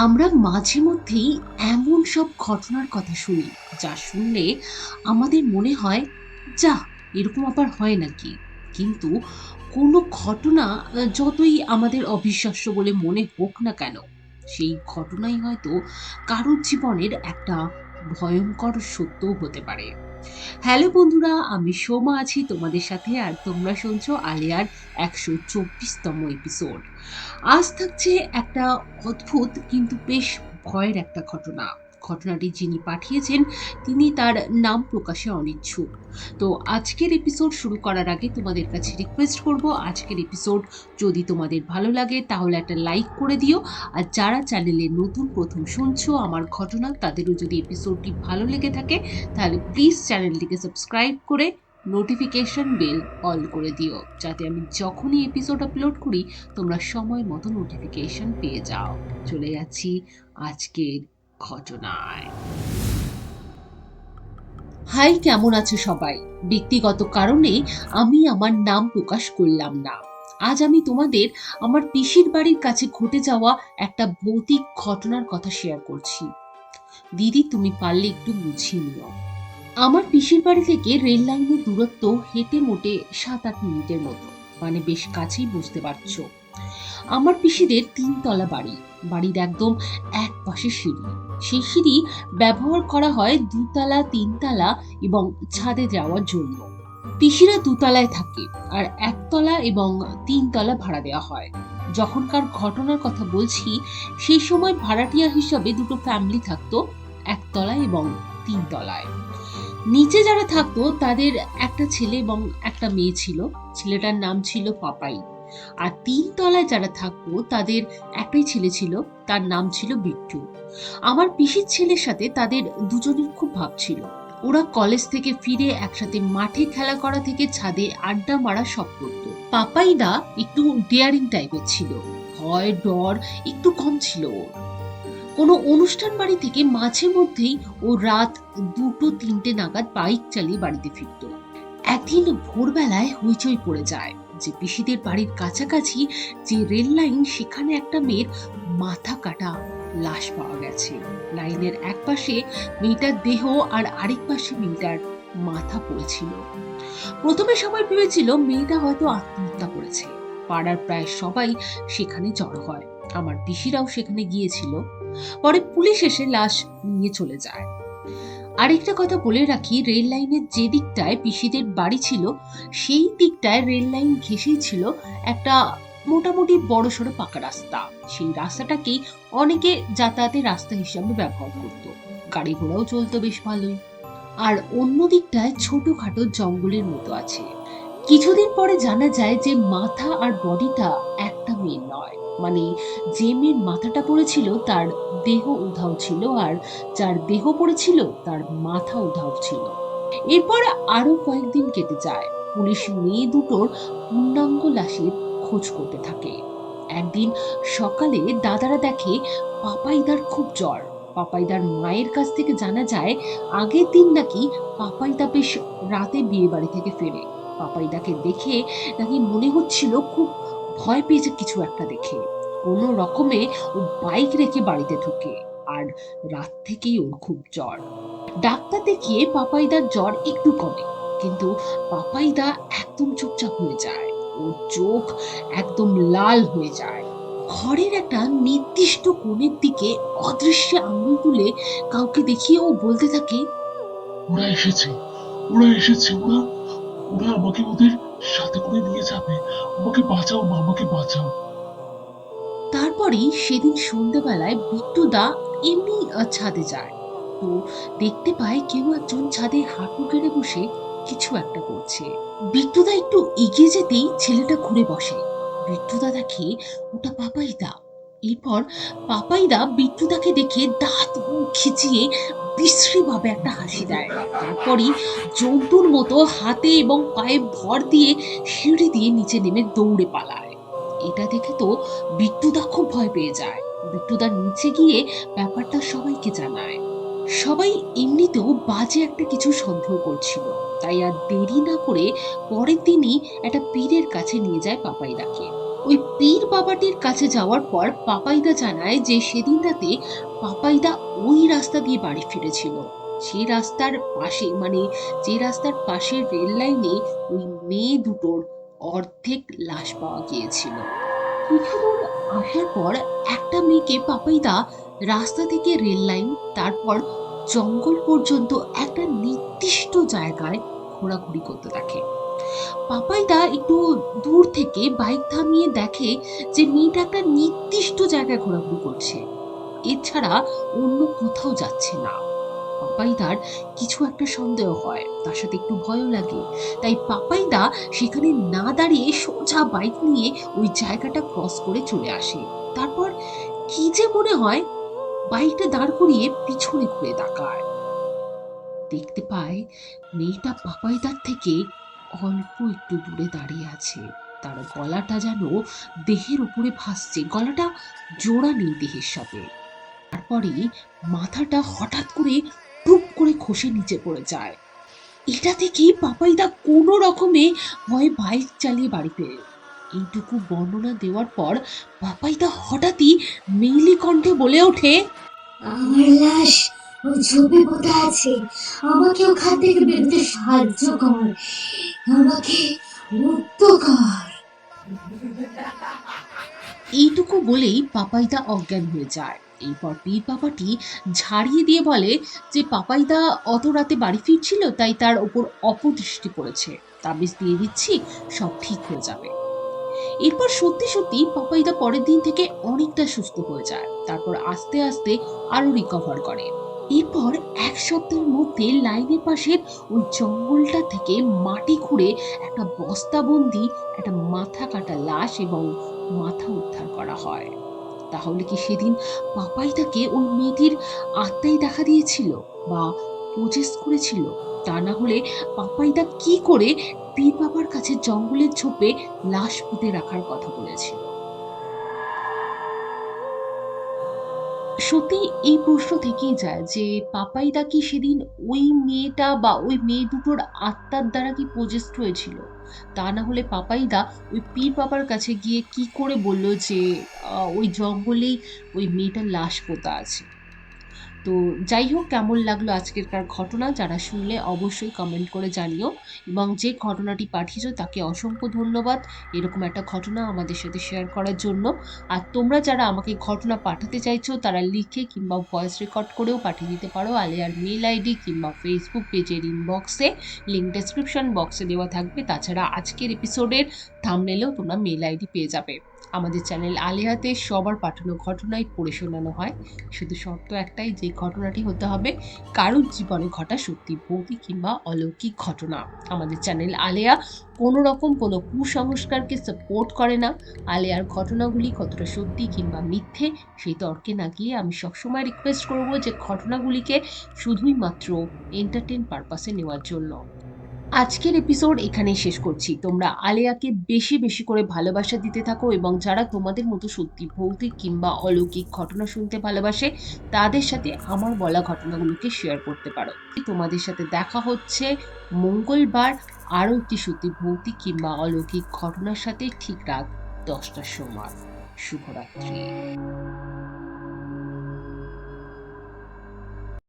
আমরা মাঝে মধ্যেই এমন সব ঘটনার কথা শুনি যা শুনলে আমাদের মনে হয়, যাহ, এরকম আবার হয় নাকি? কিন্তু কোনো ঘটনা যতই আমাদের অবিশ্বাস্য বলে মনে হোক না কেন, সেই ঘটনাই হয়তো কারোর জীবনের একটা ভয়ঙ্কর সত্যও হতে পারে। হ্যালো বন্ধুরা, আমি সোমা আছি তোমাদের সাথে, আর তোমরা শুনছো আলিয়ার ১২৪তম এপিসোড। আজ থাকছে একটা অদ্ভুত কিন্তু বেশ ভয়ের একটা ঘটনা। ঘটনাটি যিনি পাঠিয়েছেন তিনি তার নাম প্রকাশে অনিচ্ছুক। তো আজকের এপিসোড শুরু করার আগে তোমাদের কাছে রিকোয়েস্ট করব, আজকের এপিসোড যদি তোমাদের ভালো লাগে তাহলে একটা লাইক করে দিও। আর যারা চ্যানেলে নতুন প্রথম শুনছো আমার ঘটনা, তাদেরও যদি এপিসোডটি ভালো লেগে থাকে তাহলে প্লিজ চ্যানেলটিকে সাবস্ক্রাইব করে নোটিফিকেশন বেল অল করে দিও, যাতে আমি যখনই এপিসোড আপলোড করি তোমরা সময় মতো নোটিফিকেশন পেয়ে যাও। চলে যাচ্ছি আজকের ঘটনায়। হাই, কেমন আছো সবাই? ব্যক্তিগত কারণে আমি আমার নাম প্রকাশ করলাম না। আজ আমি তোমাদের আমার পিসির বাড়ির কাছে ঘটে যাওয়া একটা ভৌতিক ঘটনার কথা শেয়ার করছি। দিদি, তুমি পারলে একটু বুঝিয়ে নিও। আমার পিসির বাড়ি থেকে রেল লাইনের দূরত্ব হেঁটে মোটে ৭-৮ মিনিটের মতো, মানে বেশ কাছেই, বুঝতে পারছো। আমার পিসিদের ৩ তলা বাড়ি। বাড়ির একদম এক পাশে সিঁড়ি। সেই সিঁড়ি ব্যবহার করা হয় ২ তলা, ৩ তলা এবং ছাদে যাওয়ার জন্য। পিসিরা ২ তলায় থাকে আর ১ তলা এবং ৩ তলা ভাড়া দেওয়া হয়। যখনকার ঘটনার কথা বলছি, সেই সময় ভাড়াটিয়া হিসাবে দুটো ফ্যামিলি থাকতো ১ তলায় এবং ৩ তলায়। নিচে যারা থাকতো তাদের একটা ছেলে এবং একটা মেয়ে ছিল। ছেলেটার নাম ছিল পাপাই। আর ৩ তলায় যারা থাকতো তাদের একটাই ছেলে ছিল, তার নাম ছিল বিট্টু। আমার পিসির ছেলের সাথে তাদের দুজনের খুব ভাব ছিল। ওরা কলেজ থেকে ফিরে একসাথে মাঠে খেলা করা থেকে ছাদে আড্ডা মারা সব করতো। পাপাইদা একটু ডেয়ারিং টাইপের ছিল, ভয় ডর একটু কম ছিল ওর। কোনো অনুষ্ঠান বাড়ি থেকে মাঝে মধ্যেই ও রাত ২টো-৩টে নাগাদ বাইক চালিয়ে বাড়িতে ফিরত। একদিন ভোরবেলায় হইচই পড়ে যায় যে পিসিদের বাড়ির কাছাকাছি যে রেল লাইন, সেখানে একটা মেয়ের মাথা কাটা লাশ পাওয়া গেছে। লাইনের এক পাশে মেয়েটার দেহ আর আরেক পাশে মেয়েটার মাথা পড়েছিল। প্রথমে সবাই ভেবেছিল মেয়েটা হয়তো আত্মহত্যা করেছে। পাড়ার প্রায় সবাই সেখানে জড়ো হয়, আমার পিসিরাও সেখানে গিয়েছিল। পরে পুলিশ এসে লাশ নিয়ে চলে যায়। আরেকটা কথা বলে রাখি, রেল লাইনের যে দিকটায় পিসিদের বাড়ি ছিল সেই দিকটায় রেল লাইন ঘেঁষেই ছিল একটা মোটামুটি বড়সড় পাকা রাস্তা। সেই রাস্তাটাকেই অনেকে যাতায়াতের রাস্তা হিসাবে ব্যবহার করত। গাড়ি ঘোড়াও চলতো বেশ ভালোই। আর অন্য দিকটায় ছোটখাটো জঙ্গলের মতো আছে। কিছুদিন পরে জানা যায় যে মাথা আর বডিটা একটা মেয়ের নয়, মানে যে মেয়ের মাথাটা পড়েছিল তার দেহ উধাও ছিল, আর যার দেহ পড়েছিল তার মাথা উধাও ছিল। এরপর আরো কয়েকদিন কেটে যায়। পুলিশ মেয়ে দুটোর পূর্ণাঙ্গ লাশের খোঁজ করতে থাকে। একদিন সকালে দাদারা দেখে পাপাইদার খুব জ্বর। পাপাইদার মায়ের কাছ থেকে জানা যায় আগের দিন নাকি পাপাইদা বেশ রাতে বিয়ে বাড়ি থেকে ফেরে। পাপাইদাকে দেখে নাকি মনে হচ্ছিল খুব ভয় পেয়েছে কিছু একটা দেখে। কোনো রকমে ও বাইক রেখে বাড়িতে ঢুকে, আর রাত থেকেই ওর খুব জ্বর। ডাক্তার দেখিয়ে পাপাইদার জ্বর একটু কমে, কিন্তু পাপাইদা একদম চুপচাপ হয়ে যায়। ওর চোখ একদম লাল হয়ে যায়। ঘরের একটা নির্দিষ্ট কোণের দিকে অদৃশ্য আঙুল তুলে কাউকে দেখিয়ে ও বলতে থাকে, ওরা এসেছে, ওরা এসেছে, ওরা ওরা আমাকে ওদের সাথে করে নিয়ে যাবে। আমাকে বাঁচাও মা, আমাকে বাঁচাও। তারপরেই সেদিন সন্ধ্যাবেলায় বিট্টুদা এমনি ছাদে যায়। তো দেখতে পায় কেউ একজন ছাদে হাঁটু গেড়ে বসে কিছু একটা করছে। বিট্টুদা একটু এগিয়ে যেতেই ছেলেটা ঘুরে বসে। বিট্টুদা দেখে ওটা পাপাইদা। এরপর পাপাইদা বিট্টুদাকে দেখে দাঁত মুখ খিচিয়ে বিশ্রী ভাবে একটা হাসি দেয়। তারপরই জন্তুর মতো হাতে এবং পায়ে ভর দিয়ে সিঁড়ি দিয়ে নিচে নেমে দৌড়ে পালায়। এটা দেখে তো বিট্টুদা খুব ভয় পেয়ে যায়। বিট্টুদা নিচে গিয়ে ব্যাপারটা সবাইকে জানায়। সবাই এমনিতেও বাজে একটা কিছু সন্দেহ করছিল, তাই আর দেরি না করে পরের দিনই একটা পীরের কাছে নিয়ে যায় পাপাইদাকে। ওই পীর বাবাটির কাছে যাওয়ার পর পাপাইদা জানায় যে সেদিন রাতে পাপাইদা ওই রাস্তা দিয়ে বাড়ি ফিরেছিল। সেই রাস্তার পাশে, মানে যে রাস্তার পাশে রেল লাইনে ওই মেয়ে দুটোর অর্ধেক লাশ পাওয়া গিয়েছিল। কিছু দূর আসার পর একটা মেয়েকে পাপাইদা রাস্তা থেকে রেল লাইন, তারপর জঙ্গল পর্যন্ত একটা নির্দিষ্ট জায়গায় ঘোরাঘুরি করতে দেখে। পাপাইদা একটু দূর থেকে বাইক থামিয়ে দেখে যে মেয়েটা একটা নির্দিষ্ট জায়গায় ঘোরাঘুরি করছে, এছাড়া অন্য কোথাও যাচ্ছে না। পাপাইদার কিছু একটা সন্দেহ হয়, তার সাথে একটু ভয়ও লাগে। তাই পাপাইদা সেখানে না দাঁড়িয়ে সোজা বাইক নিয়ে ওই জায়গাটা ক্রস করে চলে আসে। তারপর কি যে মনে হয়, বাইকটা দাঁড় করিয়ে পিছনে ঘুরে তাকায়, দেখতে পায় মেয়েটা পাপাইদার থেকে অল্প একটু দূরে দাঁড়িয়ে আছে। তার গলাটা যেন দেহের উপরে ভাসছে, গলাটা জোড়া নেই দেহের সাথে। তারপরে মাথাটা হঠাৎ করে টুপ করে খসে নিচে পড়ে যায়। এটা থেকেই পাপাইদা কোনো রকমে ভয়ে বাইক চালিয়ে বাড়ি ফেরে। এইটুকু বর্ণনা দেওয়ার পর পাপাইদা হঠাৎই মেইলি কণ্ঠে বলে ওঠে, আমার লাশ ওই ঝোপে পোতা আছে, আমাকে ওখান থেকে বেরোতে সাহায্য কর, আমাকে মুক্ত কর। এইটুকু বলেই পাপাইদা অজ্ঞান হয়ে যায়। এরপর পীর বাবাটি ঝাড়িয়ে দিয়ে বলে যে পাপাইদা অত রাতে বাড়ি ফিরছিল, তাই তার ওপর অপদৃষ্টি পড়েছে, তাবিজ দিয়ে দিচ্ছি, সব ঠিক হয়ে যাবে। এরপর সত্যি সত্যি পাপাইদা পরের দিন থেকে অনেকটা সুস্থ হয়ে যায়, তারপর আস্তে আস্তে আরো রিকভার করে। এরপর এক সপ্তাহের মধ্যে লাইনের পাশের ওই জঙ্গলটা থেকে মাটি খুঁড়ে একটা বস্তাবন্দি একটা মাথা কাটা লাশ এবং মাথা উদ্ধার করা হয়। তাহলে কি সেদিন পাপাইদাকে ওই মেয়েটির আত্মাই দেখা দিয়েছিল বা প্রজেস করেছিল? তা না হলে পাপাইদা কি করে পীর বাবার কাছে জঙ্গলের ঝোপে লাশ পুঁতে রাখার কথা বলেছিল? সত্যি এই প্রশ্ন থেকেই যায় যে পাপাইদা কি সেদিন ওই মেয়েটা বা ওই মেয়ে দুটোর আত্মার দ্বারা কি পজেস্ট হয়েছিল? তা না হলে পাপাইদা ওই পীর বাবার কাছে গিয়ে কি করে বলল যে ওই জঙ্গলেই ওই মেয়েটার লাশ পোতা আছে? তো যাই হোক, কেমন লাগলো আজকেরকার ঘটনা? যারা শুনলে অবশ্যই কমেন্ট করে জানিও, এবং যে ঘটনাটি পাঠিয়েছো তাকে অসংখ্য ধন্যবাদ এরকম একটা ঘটনা আমাদের সাথে শেয়ার করার জন্য। আর তোমরা যারা আমাকে ঘটনা পাঠাতে চাইছো তারা লিখে কিংবা ভয়েস রেকর্ড করেও পাঠিয়ে দিতে পারো আলেয়ার মেল আইডি কিংবা ফেসবুক পেজের ইনবক্সে, লিঙ্ক ডেসক্রিপশন বক্সে দেওয়া থাকবে। তাছাড়া আজকের এপিসোডের থাম্বনেলেও তোমরা মেল আইডি পেয়ে যাবে। আমাদের চ্যানেল আলেয়াতে সবার পাঠানো ঘটনাই পড়ে শোনানো হয়, শুধু শর্ত একটাই, যে ঘটনাটি হতে হবে কারোর জীবনে ঘটা সত্যি ভৌতিক কিংবা অলৌকিক ঘটনা। আমাদের চ্যানেল আলেয়া কোনো রকম কোনো কুসংস্কারকে সাপোর্ট করে না। আলেয়ার ঘটনাগুলি কতটা সত্যি কিংবা মিথ্যে সেই তর্কে না গিয়ে আমি সবসময় রিকোয়েস্ট করব যে ঘটনাগুলিকে শুধুই মাত্র এন্টারটেইন পারপাসে নেওয়ার জন্য। আজকের এপিসোড এখানেই শেষ করছি। তোমরা আলেয়াকে বেশি বেশি করে ভালোবাসা দিতে থাকো, এবং যারা তোমাদের মতো সত্যি ভৌতিক কিংবা অলৌকিক ঘটনা শুনতে ভালোবাসে তাদের সাথে আমার বলা ঘটনাগুলোকে শেয়ার করতে পারো। তোমাদের সাথে দেখা হচ্ছে মঙ্গলবার আরও একটি সত্যি ভৌতিক কিংবা অলৌকিক ঘটনার সাথে, ঠিক রাত 10টার সময়। শুভরাত্রি।